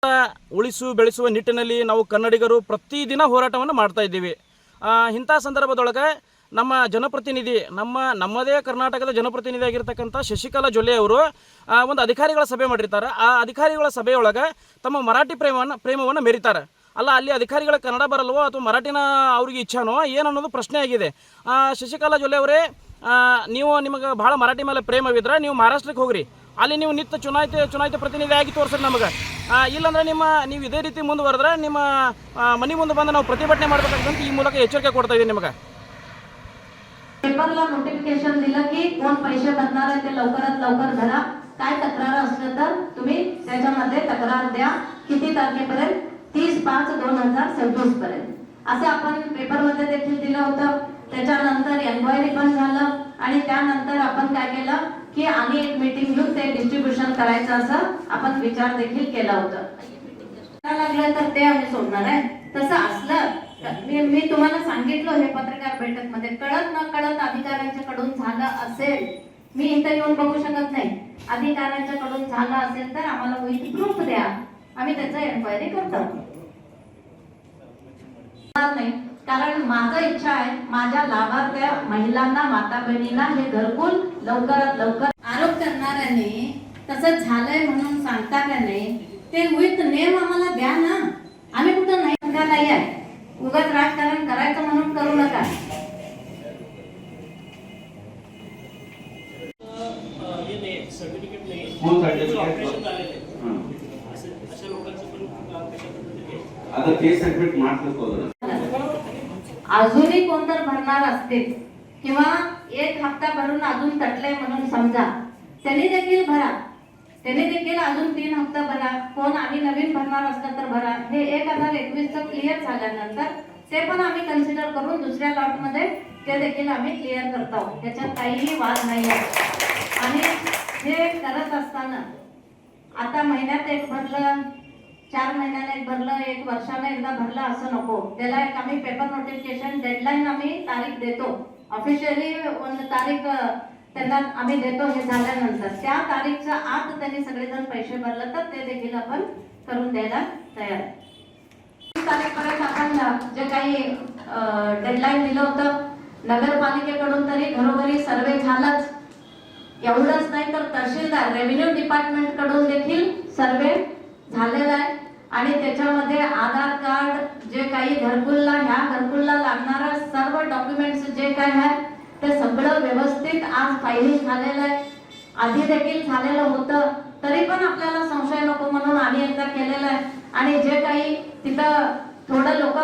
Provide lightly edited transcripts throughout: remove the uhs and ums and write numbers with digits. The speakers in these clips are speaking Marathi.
ಉಳಿಸು ಬೆಳೆಸುವ ನಿಟ್ಟಿನಲ್ಲಿ ನಾವು ಕನ್ನಡಿಗರು ಪ್ರತಿದಿನ ಹೋರಾಟವನ್ನು ಮಾಡ್ತಾ ಇದ್ದೀವಿ. ಇಂಥ ಸಂದರ್ಭದೊಳಗೆ ನಮ್ಮ ಜನಪ್ರತಿನಿಧಿ ನಮ್ಮದೇ ಕರ್ನಾಟಕದ ಜನಪ್ರತಿನಿಧಿ ಆಗಿರ್ತಕ್ಕಂಥ ಶಶಿಕಲಾ ಜೊಲ್ಲೆ ಅವರು ಒಂದು ಅಧಿಕಾರಿಗಳ ಸಭೆ ಮಾಡಿರ್ತಾರೆ. ಆ ಅಧಿಕಾರಿಗಳ ಸಭೆಯೊಳಗೆ ತಮ್ಮ ಮರಾಠಿ ಪ್ರೇಮವನ್ನು ಮೆರೀತಾರೆ. ಅಲ್ಲ, ಅಲ್ಲಿ ಅಧಿಕಾರಿಗಳ ಕನ್ನಡ ಬರಲ್ವೋ ಅಥವಾ ಮರಾಠಿನ ಅವ್ರಿಗೆ ಇಚ್ಛಾನೋ ಏನು ಅನ್ನೋದು ಪ್ರಶ್ನೆ ಆಗಿದೆ. ಶಶಿಕಲಾ ಜೊಲ್ಲೆ ಅವರೇ, ನಿಮಗೆ ಭಾಳ ಮರಾಠಿ ಮೇಲೆ ಪ್ರೇಮವಿದ್ರೆ ನೀವು ಮಹಾರಾಷ್ಟ್ರಕ್ಕೆ ಹೋಗ್ರಿ, ಅಲ್ಲಿ ನೀವು ನಿತ್ಯ ಚುನಾಯಿತ ಪ್ರತಿನಿಧಿ ಆಗಿ ತೋರಿಸ್ರಿ ನಮಗೆ. ಇಲ್ಲಾಂದ್ರೆ ನೀವು ಇದೇ ರೀತಿ ಮುಂದುವರೆದ್ರೆ ನಿಮ್ಮ ಮನೆ ಮುಂದೆ ಬಂದು ನಾವು ಪ್ರತಿಭಟನೆ ಮಾಡಬೇಕಂತ ಈ ಮೂಲಕ ಎಚ್ಚರಿಕೆ ಕೊಡ್ತಾ ಇದ್ದೀನಿ निमगा. पेपरला नोटिफिकेशन दिलं की कोण पैसे भरणार आहे ते लवकरात लवकर भरा. काय तक्रार असलं तर तुम्ही त्याच्यामध्ये तक्रार द्या. किती तारखेपर्यंत? 30/5/2026 पर्यंत असं आपण पेपरमध्ये देखील दिलं होतं. त्याच्यानंतर एन्क्वायरी पण झालं आणि त्यानंतर आपण काय केलं की आणि एक मीटिंग घेऊन ते डिस्ट्रीब्युशन करायचं असं आपण विचार देखील केला होता. लागलं तर ते आम्ही सोडणार आहे. तसं असलं मी तुम्हाला सांगितलं हे पत्रकार बैठक मध्ये, कळत न कळत अधिकाऱ्यांच्याकडून झालं असेल, मी इथं येऊन बघू शकत नाही. अधिकाऱ्यांच्याकडून झालं असेल तर आम्हाला विथ प्रूफ द्या, आम्ही त्याचं एन्क्वायरी करतो. नाही, कारण माझं इच्छा आहे माझ्या लाभार्थ्या महिलांना, माता बहिणींना हे घरकुल लवकरात लवकर. आरोप करणाऱ्यांनी तसं झालंय म्हणून सांगता का नाही, ते विथ नेम आम्हाला द्या ना. आम्ही कुठं नाही का नाही आहे, उगाच राजकारण करायचं म्हणून करू नका. आता केस ऍडमिट ಮಾಡ್ಬೇಕು. अजूनही कोणतर भरणार असतील किंवा एक हप्ता भरून अजून तटले म्हणून समजा, त्यांनी देखील भरा. त्यांनी देखील अजून 3 हप्ता भरा. कोण आणि नवीन भरणार असलं तर भरा. हे 1021 क्लिअर झाल्यानंतर ते पण आम्ही कन्सिडर करून दुसऱ्या लॉट मध्ये ते देखील आम्ही क्लिअर करतो. त्याच्यात काहीही वाद नाही आहे. आणि हे करत असताना आता महिन्यात एक भरलं, 4 महिन्याला एक भरलं, 1 वर्षाला एकदा भरलं असं नको. त्याला एक आम्ही पेपर नोटिफिकेशन डेडलाईन आम्ही तारीख देतो. ऑफिशियली तारीख त्यांना आम्ही देतो. हे झाल्यानंतर त्या तारीखच्या आत त्यांनी सगळेजण पैसे भरले तर ते देखील आपण करून द्यायला तयार. 30 तारीखपर्यंत आपण जे काही डेडलाईन दिलं होतं नगरपालिकेकडून तरी घरोघरी सर्वे झालाच. एवढंच नाही तर तहसीलदार, रेव्हेन्यू डिपार्टमेंट कडून देखील सर्वे झालेला आहे. आणि त्याच्यामध्ये आधार कार्ड, जे काही घरकुलला लागणारा सर्व डॉक्युमेंट्स जे काय आहे ते सगळं व्यवस्थित आज फायलिंग झालेलं आहे. आधी देखील झालेलं होतं, तरी पण आपल्याला संशय नको म्हणून आणि एकदा केलेलं आहे. आणि जे काही तिथं थोडं लोक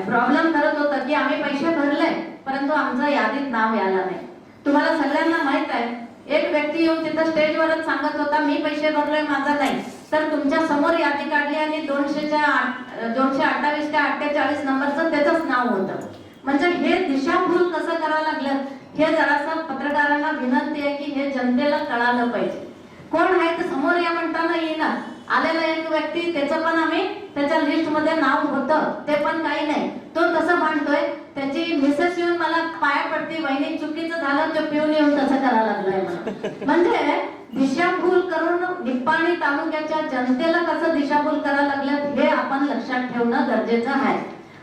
प्रॉब्लेम करत होतं की आम्ही पैसे भरले परंतु आमचं यादीत नाव यायला नाही. तुम्हाला सगळ्यांना माहित आहे, एक व्यक्ती येऊन तिथं स्टेजवरच सांगत होता मी पैसे भरले, माझा नाही. तर तुमच्या समोर यादी काढली आणि 228 ते 48 नंबरचं त्याचंच नाव होतं. म्हणजे हे दिशाभूल कसं करावं लागलं, हे जरासं पत्रकारांना विनंती आहे की हे जनतेला कळालं पाहिजे. कोण आहे तर समोर या म्हणताना येणार. आलेला एक व्यक्ती, त्याचं पण आम्ही त्याच्या लिस्ट मध्ये नाव होतं, ते पण काही नाही. तो कसं भांडतोय, त्याची मिसेस येऊन मला पाया पडते, वहिनी चुकीचं झालं, ते पिऊन येऊन तसं करायला लागलंय मला. म्हणजे दिशाभूल करून निप्पाणी तालुक्याच्या जनतेला कसं दिशाभूल करायला लागल्यात हे आपण लक्षात ठेवणं गरजेचं आहे.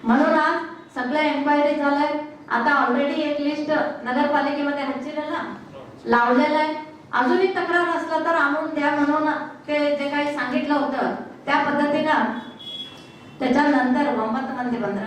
म्हणून आज सगळ्या एन्क्वायरी झालंय. आता ऑलरेडी एक लिस्ट नगरपालिकेमध्ये हच्चीला लावलेलं आहे. अजूनही तक्रार असलं तर आणून द्या म्हणून ते जे काही सांगितलं होतं त्या पद्धतीनं. त्याच्यानंतर 9 मध्ये 15